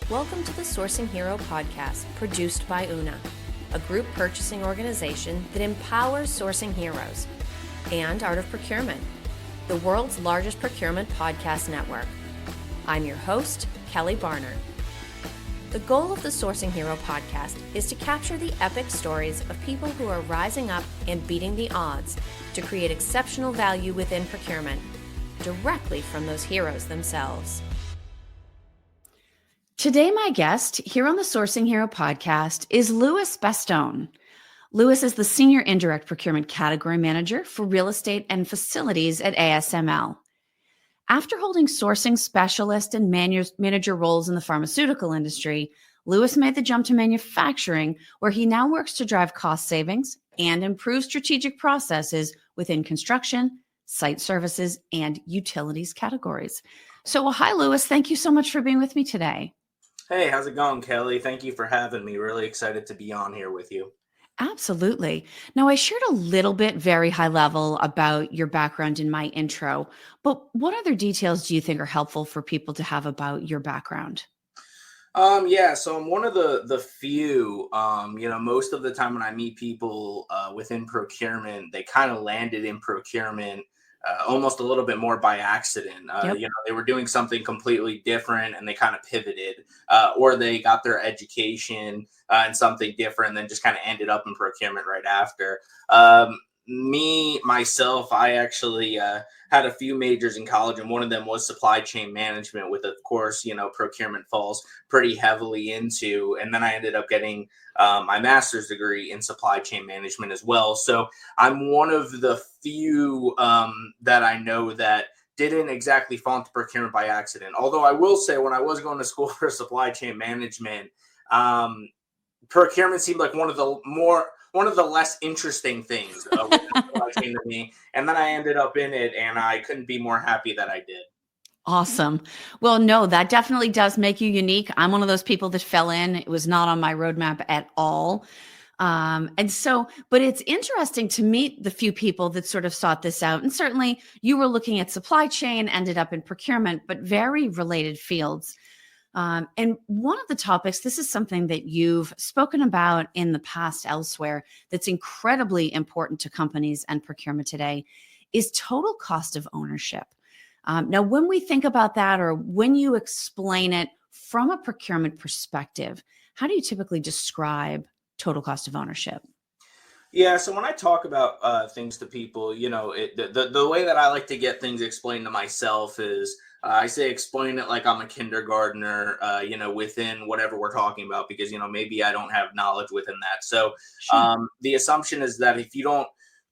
Welcome to the Sourcing Hero podcast, produced by UNA, a group purchasing organization that empowers sourcing heroes, and Art of Procurement, the world's largest procurement podcast network. I'm your host, Kelly Barner. The goal of the Sourcing Hero podcast is to capture the epic stories of people who are rising up and beating the odds to create exceptional value within procurement, directly from those heroes themselves. Today, my guest here on the Sourcing Hero podcast is Louis Bastone. Louis is the Senior Indirect Procurement Category Manager for Real Estate and Facilities at ASML. After holding sourcing specialist and manager roles in the pharmaceutical industry, Louis made the jump to manufacturing, where he now works to drive cost savings and improve strategic processes within construction, site services, and utilities categories. So, hi, Louis. Thank you so much for being with me today. Hey, how's it going, Kelly? Thank you for having me. Really excited to be on here with you. Absolutely. Now, I shared a little bit, very high level, about your background in my intro, but what other details do you think are helpful for people to have about your background? So I'm one of the few, most of the time when I meet people within procurement, they kind of landed in procurement almost a little bit more by accident. Yep. They were doing something completely different and they kind of pivoted, or they got their education in something different and then just kind of ended up in procurement right after. Myself, I actually had a few majors in college, and one of them was supply chain management, with, of course, procurement falls pretty heavily into. And then I ended up getting my master's degree in supply chain management as well. So I'm one of the few that I know that didn't exactly fall into procurement by accident. Although I will say, when I was going to school for supply chain management, procurement seemed like one of the less interesting things to me. And then I ended up in it, and I couldn't be more happy that I did. Awesome. Well, no, that definitely does make you unique. I'm one of those people that fell in. It was not on my roadmap at all. But it's interesting to meet the few people that sort of sought this out. And certainly you were looking at supply chain, ended up in procurement, but very related fields. And one of the topics, this is something that you've spoken about in the past elsewhere, that's incredibly important to companies and procurement today, is total cost of ownership. Now, when we think about that, or when you explain it from a procurement perspective, how do you typically describe total cost of ownership? Yeah, so when I talk about things to people, the way that I like to get things explained to myself is I say explain it like I'm a kindergartner, within whatever we're talking about, because, maybe I don't have knowledge within that. So the assumption is that if you don't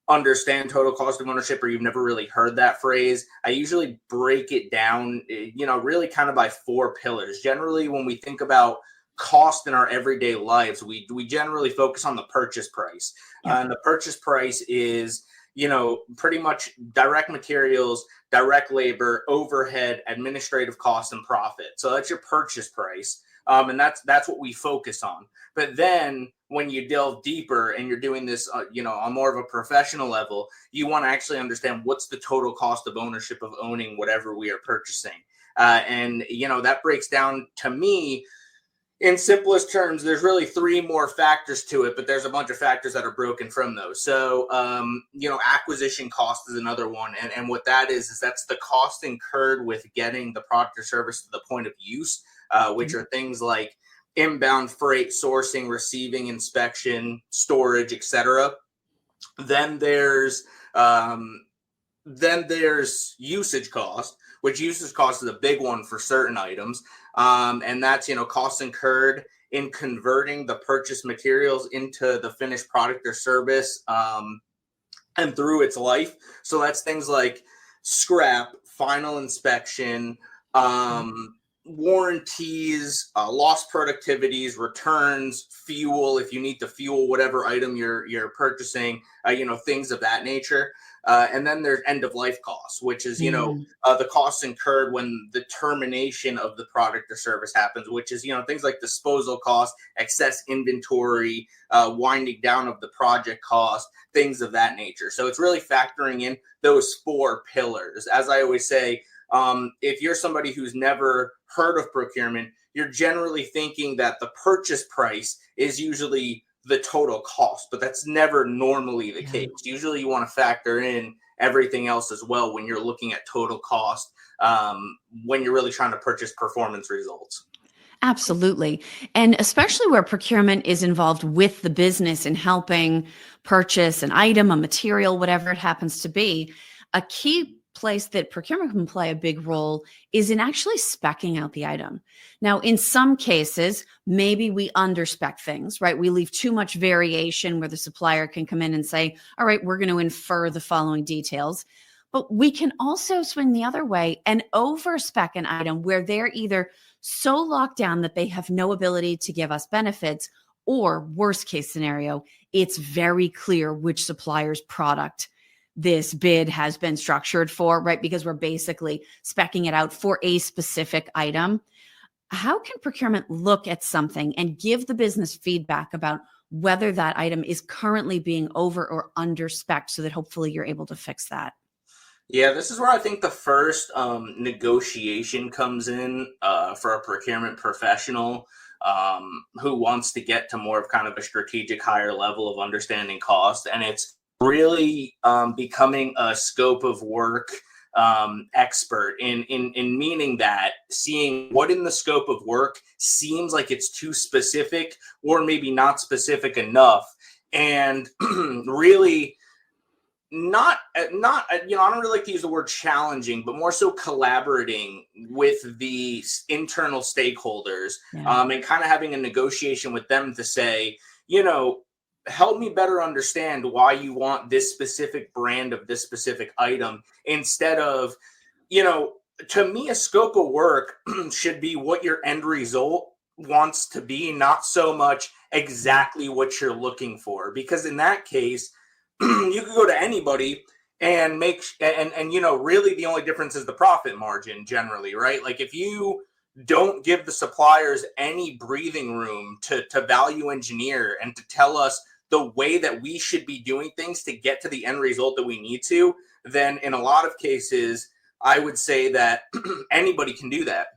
understand total cost of ownership, or you've never really heard that phrase, I usually break it down, really kind of by four pillars. Generally, when we think about cost in our everyday lives, we generally focus on the purchase price. And the purchase price is, pretty much direct materials, direct labor, overhead, administrative costs, and profit. So that's your purchase price. And that's what we focus on. But then when you delve deeper and you're doing this, on more of a professional level, you want to actually understand what's the total cost of ownership of owning whatever we are purchasing. And that breaks down, to me, in simplest terms, there's really three more factors to it, but there's a bunch of factors that are broken from those. So, acquisition cost is another one. And what that is that's the cost incurred with getting the product or service to the point of use, which are things like inbound freight, sourcing, receiving, inspection, storage, etc. Then there's usage cost, which usage cost is a big one for certain items. And that's, costs incurred in converting the purchased materials into the finished product or service, and through its life. So that's things like scrap, final inspection, warranties, lost productivities, returns, fuel, if you need to fuel whatever item you're purchasing, things of that nature. And then there's end of life costs, which is, the costs incurred when the termination of the product or service happens, which is, things like disposal costs, excess inventory, winding down of the project cost, things of that nature. So it's really factoring in those four pillars. As I always say, If you're somebody who's never heard of procurement, you're generally thinking that the purchase price is usually the total cost, but that's never normally the Yeah. case. Usually you want to factor in everything else as well when you're looking at total cost, when you're really trying to purchase performance results. Absolutely. And especially where procurement is involved with the business in helping purchase an item, a material, whatever it happens to be, a key place that procurement can play a big role is in actually speccing out the item. Now, in some cases, maybe we underspec things, right? We leave too much variation where the supplier can come in and say, all right, we're going to infer the following details. But we can also swing the other way and overspec an item where they're either so locked down that they have no ability to give us benefits, or worst case scenario, it's very clear which supplier's product this bid has been structured for, right? Because we're basically speccing it out for a specific item. How can procurement look at something and give the business feedback about whether that item is currently being over or under spec so that hopefully you're able to fix that? Yeah, this is where I think the first negotiation comes in for a procurement professional who wants to get to more of kind of a strategic higher level of understanding cost. And it's really becoming a scope of work expert in meaning that seeing what in the scope of work seems like it's too specific or maybe not specific enough. And really I don't really like to use the word challenging, but more so collaborating with the internal stakeholders, Yeah. and kind of having a negotiation with them to say, help me better understand why you want this specific brand of this specific item, instead of, to me, a scope of work should be what your end result wants to be, not so much exactly what you're looking for, because in that case, you could go to anybody and really the only difference is the profit margin generally, right? Like if you don't give the suppliers any breathing room to value engineer and to tell us the way that we should be doing things to get to the end result that we need to, then in a lot of cases, I would say that anybody can do that.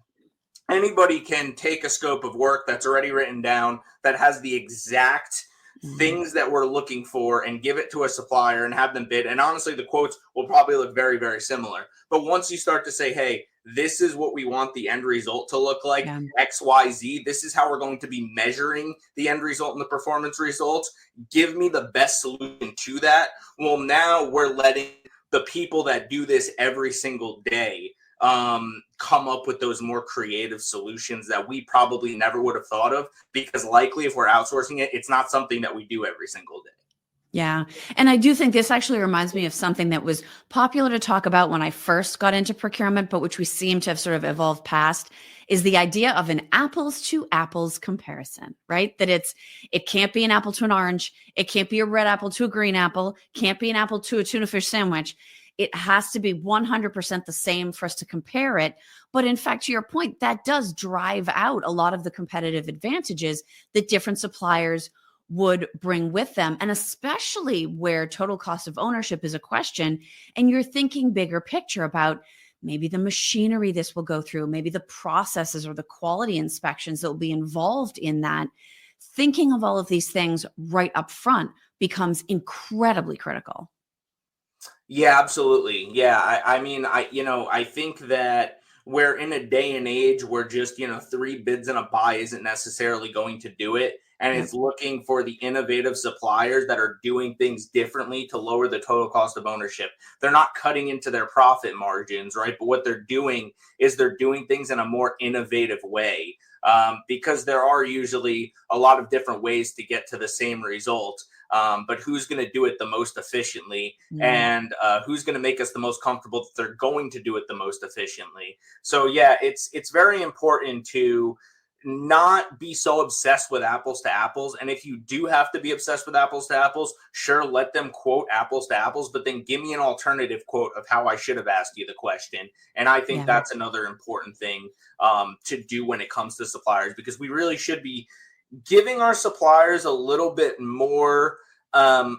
Anybody can take a scope of work that's already written down that has the exact things that we're looking for and give it to a supplier and have them bid. And honestly, the quotes will probably look very, very similar. But once you start to say, hey, this is what we want the end result to look like, Yeah. XYZ, this is how we're going to be measuring the end result and the performance results. Give me the best solution to that. Well, now we're letting the people that do this every single day come up with those more creative solutions that we probably never would have thought of, because likely if we're outsourcing it, it's not something that we do every single day. Yeah. And I do think this actually reminds me of something that was popular to talk about when I first got into procurement, but which we seem to have sort of evolved past, is the idea of an apples to apples comparison, right? That it can't be an apple to an orange. It can't be a red apple to a green apple. Can't be an apple to a tuna fish sandwich. It has to be 100% the same for us to compare it. But in fact, to your point, that does drive out a lot of the competitive advantages that different suppliers would bring with them. And especially where total cost of ownership is a question, and you're thinking bigger picture about maybe the machinery this will go through, maybe the processes or the quality inspections that will be involved in that. Thinking of all of these things right up front becomes incredibly critical. Yeah, absolutely. Yeah, I think that we're in a day and age where just, three bids and a buy isn't necessarily going to do it. And Yep. it's looking for the innovative suppliers that are doing things differently to lower the total cost of ownership. They're not cutting into their profit margins, right? But what they're doing is they're doing things in a more innovative way, because there are usually a lot of different ways to get to the same result. But who's going to do it the most efficiently, Mm. and who's going to make us the most comfortable that they're going to do it the most efficiently. So yeah, it's very important to not be so obsessed with apples to apples. And if you do have to be obsessed with apples to apples, sure, let them quote apples to apples, but then give me an alternative quote of how I should have asked you the question. And I think Yeah. that's another important thing to do when it comes to suppliers, because we really should be giving our suppliers a little bit more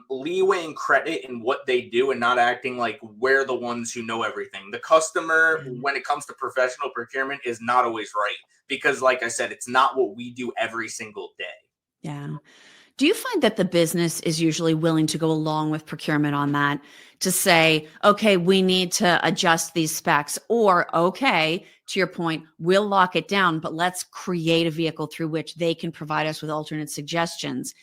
leeway and credit in what they do and not acting like we're the ones who know everything. The customer, Yeah. when it comes to professional procurement, is not always right because, like I said, it's not what we do every single day. Yeah. Do you find that the business is usually willing to go along with procurement on that to say, okay, we need to adjust these specs, or okay, to your point, we'll lock it down, but let's create a vehicle through which they can provide us with alternate suggestions?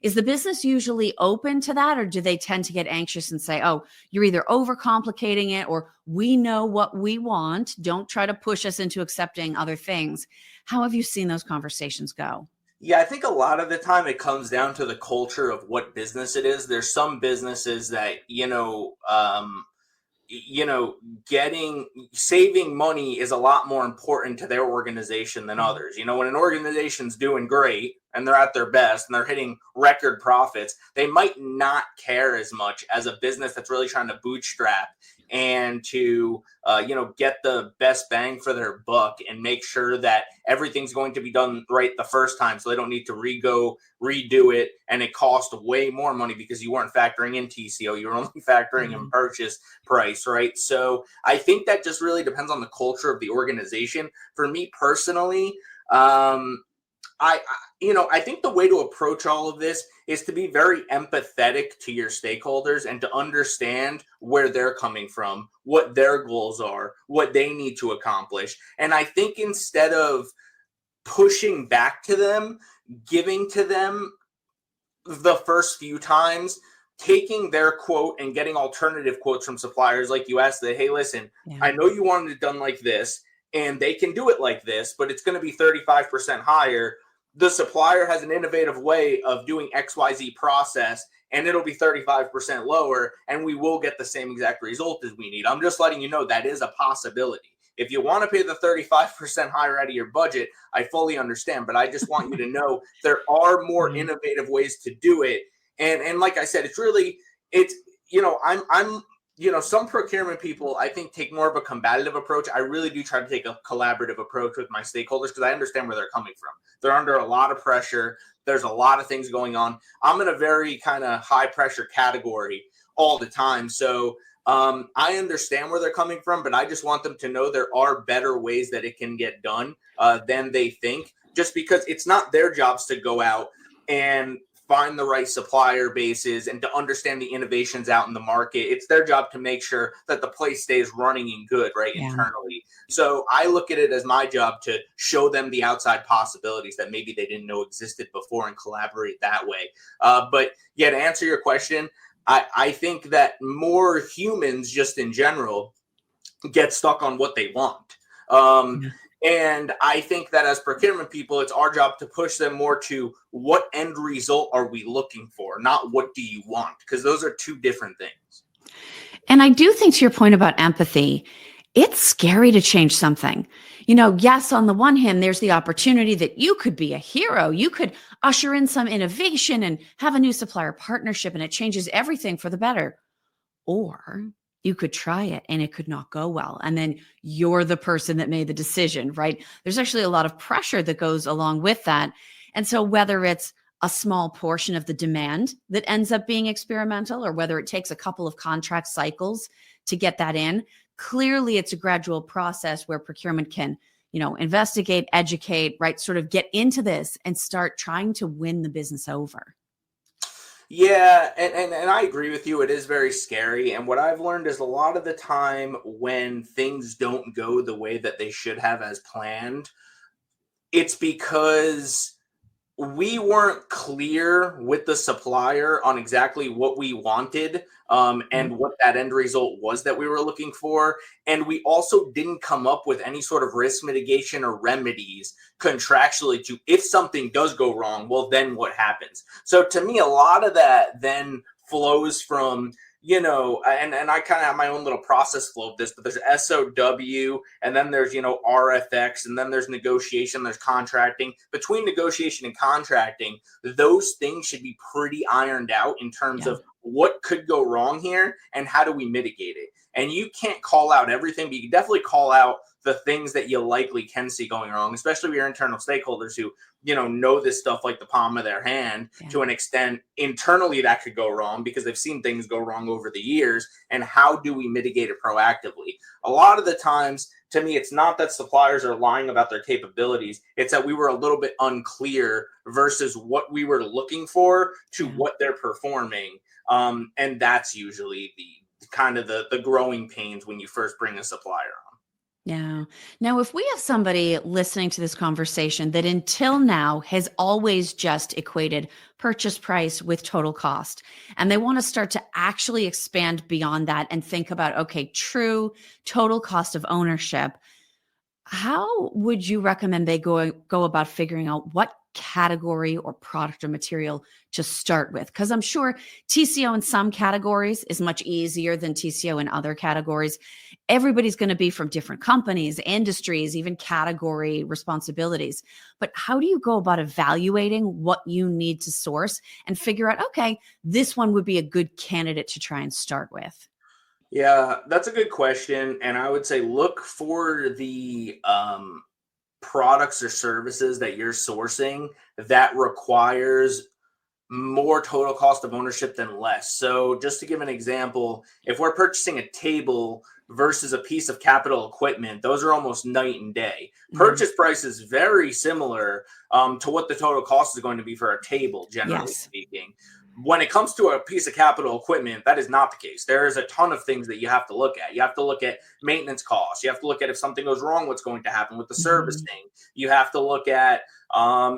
Is the business usually open to that, or do they tend to get anxious and say, oh, you're either overcomplicating it or we know what we want? Don't try to push us into accepting other things. How have you seen those conversations go? Yeah, I think a lot of the time it comes down to the culture of what business it is. There's some businesses that, getting saving money is a lot more important to their organization than others. When an organization's doing great and they're at their best and they're hitting record profits, they might not care as much as a business that's really trying to bootstrap and to get the best bang for their buck and make sure that everything's going to be done right the first time, so they don't need to redo it, and it costs way more money because you weren't factoring in TCO, you were only factoring in purchase price, right? So I think that just really depends on the culture of the organization. For me personally, I think the way to approach all of this is to be very empathetic to your stakeholders and to understand where they're coming from, what their goals are, what they need to accomplish. And I think instead of pushing back to them, giving to them the first few times, taking their quote and getting alternative quotes from suppliers like you asked that, hey, listen, I know you wanted it done like this and they can do it like this, but it's going to be 35% higher. The supplier has an innovative way of doing XYZ process and it'll be 35% lower and we will get the same exact result as we need. I'm just letting you know that is a possibility. If you want to pay the 35% higher out of your budget, I fully understand, but I just want you to know there are more innovative ways to do it. And like I said, some procurement people, I think, take more of a combative approach. I really do try to take a collaborative approach with my stakeholders because I understand where they're coming from. They're under a lot of pressure. There's a lot of things going on. I'm in a very kind of high pressure category all the time. So I understand where they're coming from, but I just want them to know there are better ways that it can get done than they think, just because it's not their jobs to go out and find the right supplier bases and to understand the innovations out in the market. It's their job to make sure that the place stays running and good, right, internally. So I look at it as my job to show them the outside possibilities that maybe they didn't know existed before and collaborate that way. But yeah, to answer your question, I think that more humans just in general get stuck on what they want. And I think that as procurement people, it's our job to push them more to what end result are we looking for, not what do you want, because those are two different things. And I do think, to your point about empathy, it's scary to change something. Yes, on the one hand, there's the opportunity that you could be a hero. You could usher in some innovation and have a new supplier partnership, and it changes everything for the better. Or you could try it and it could not go well. And then you're the person that made the decision, right? There's actually a lot of pressure that goes along with that. And so whether it's a small portion of the demand that ends up being experimental, or whether it takes a couple of contract cycles to get that in, clearly it's a gradual process where procurement can, investigate, educate, right? Sort of get into this and start trying to win the business over. Yeah, and I agree with you. It is very scary. And what I've learned is a lot of the time when things don't go the way that they should have as planned, it's because we weren't clear with the supplier on exactly what we wanted and what that end result was that we were looking for. And we also didn't come up with any sort of risk mitigation or remedies contractually to, if something does go wrong, well, then what happens? So to me, a lot of that then flows from, and I kind of have my own little process flow of this, but there's SOW, and then there's, RFX, and then there's negotiation, there's contracting. Between negotiation and contracting, those things should be pretty ironed out in terms of what could go wrong here and how do we mitigate it. And you can't call out everything, but you can definitely call out the things that you likely can see going wrong, especially with your internal stakeholders who, know this stuff like the palm of their hand. Yeah. To an extent. Internally, that could go wrong because they've seen things go wrong over the years. And how do we mitigate it proactively? A lot of the times, to me, it's not that suppliers are lying about their capabilities. It's that we were a little bit unclear versus what we were looking for to what they're performing. And that's usually the kind of the growing pains when you first bring a supplier on. Yeah. Now, if we have somebody listening to this conversation that until now has always just equated purchase price with total cost, and they want to start to actually expand beyond that and think about, okay, true total cost of ownership, how would you recommend they go about figuring out what category or product or material to start with? Because I'm sure TCO in some categories is much easier than TCO in other categories. Everybody's going to be from different companies, industries, even category responsibilities. But how do you go about evaluating what you need to source and figure out, okay, this one would be a good candidate to try and start with? Yeah, that's a good question. And I would say look for the products or services that you're sourcing that requires more total cost of ownership than less. So just to give an example, if we're purchasing a table versus a piece of capital equipment, those are almost night and day. Purchase price is very similar to what the total cost is going to be for a table, generally speaking. When it comes to a piece of capital equipment, that is not the case. There is a ton of things that you have to look at. You have to look at maintenance costs. You have to look at if something goes wrong, what's going to happen with the servicing. You have to look at,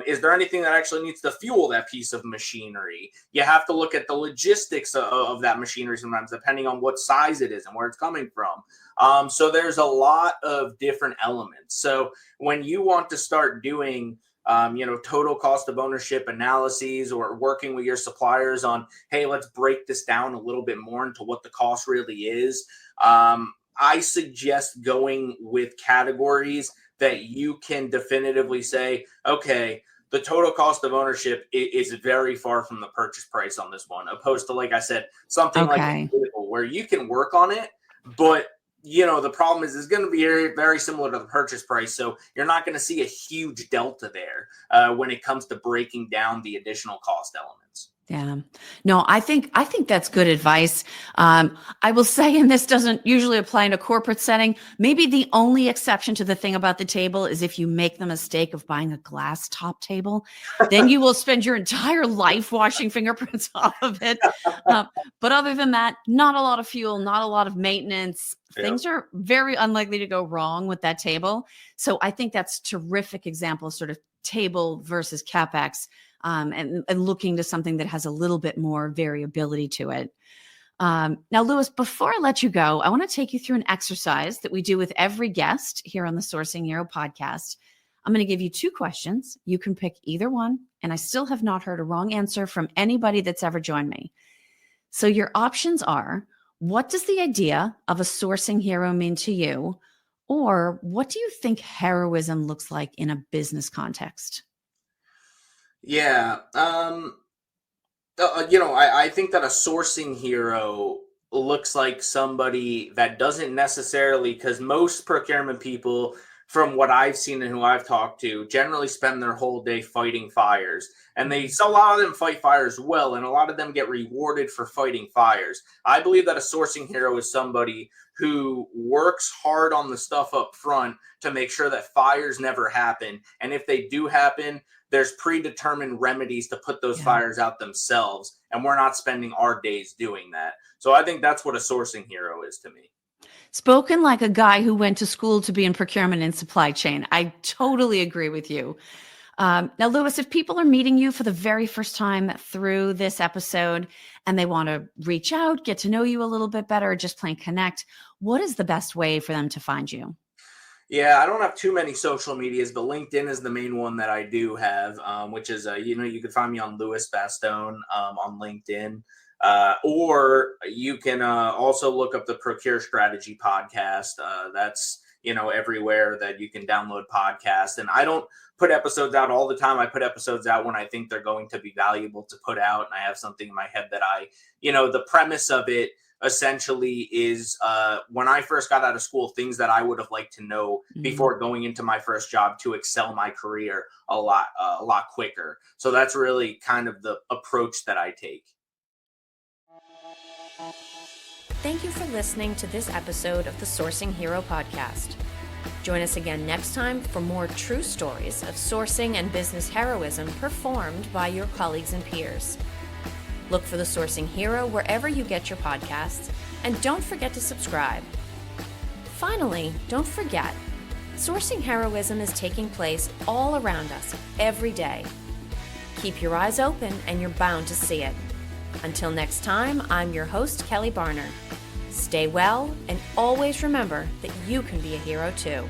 is there anything that actually needs to fuel that piece of machinery? You have to look at the logistics of that machinery sometimes, depending on what size it is and where it's coming from. So there's a lot of different elements. So when you want to start doing total cost of ownership analyses or working with your suppliers on, hey, let's break this down a little bit more into what the cost really is. I suggest going with categories that you can definitively say, okay, the total cost of ownership is very far from the purchase price on this one, opposed to, like I said, something like a vehicle where you can work on it, but the problem is it's going to be very, very similar to the purchase price. So you're not going to see a huge delta there when it comes to breaking down the additional cost elements. Yeah. No, I think that's good advice. I will say, and this doesn't usually apply in a corporate setting, maybe the only exception to the thing about the table is if you make the mistake of buying a glass top table, then you will spend your entire life washing fingerprints off of it. But other than that, not a lot of fuel, not a lot of maintenance. Things are very unlikely to go wrong with that table. So I think that's a terrific example, sort of table versus CapEx. And looking to something that has a little bit more variability to it. Now, Louis, before I let you go, I want to take you through an exercise that we do with every guest here on the Sourcing Hero podcast. I'm going to give you 2 questions. You can pick either one, and I still have not heard a wrong answer from anybody that's ever joined me. So your options are, what does the idea of a sourcing hero mean to you? Or what do you think heroism looks like in a business context? Yeah. I think that a sourcing hero looks like somebody that doesn't necessarily, because most procurement people, from what I've seen and who I've talked to, generally spend their whole day fighting fires. And a lot of them fight fires well, and a lot of them get rewarded for fighting fires. I believe that a sourcing hero is somebody who works hard on the stuff up front to make sure that fires never happen. And if they do happen, there's predetermined remedies to put those fires out themselves. And we're not spending our days doing that. So I think that's what a sourcing hero is to me. Spoken like a guy who went to school to be in procurement and supply chain. I totally agree with you. Now, Louis, if people are meeting you for the very first time through this episode and they want to reach out, get to know you a little bit better, or just plain connect, what is the best way for them to find you? Yeah, I don't have too many social medias, but LinkedIn is the main one that I do have, which is, you can find me on Louis Bastone on LinkedIn. Or you can also look up the Procure Strategy podcast. That's, everywhere that you can download podcasts. And I don't put episodes out all the time. I put episodes out when I think they're going to be valuable to put out. And I have something in my head that the premise of it essentially is when I first got out of school, things that I would have liked to know before going into my first job to excel my career a lot quicker. So that's really kind of the approach that I take. Thank you for listening to this episode of the Sourcing Hero podcast. Join us again next time for more true stories of sourcing and business heroism performed by your colleagues and peers. Look for the Sourcing Hero wherever you get your podcasts, and don't forget to subscribe. Finally, don't forget, sourcing heroism is taking place all around us every day. Keep your eyes open and you're bound to see it. Until next time, I'm your host, Kelly Barner. Stay well, and always remember that you can be a hero too.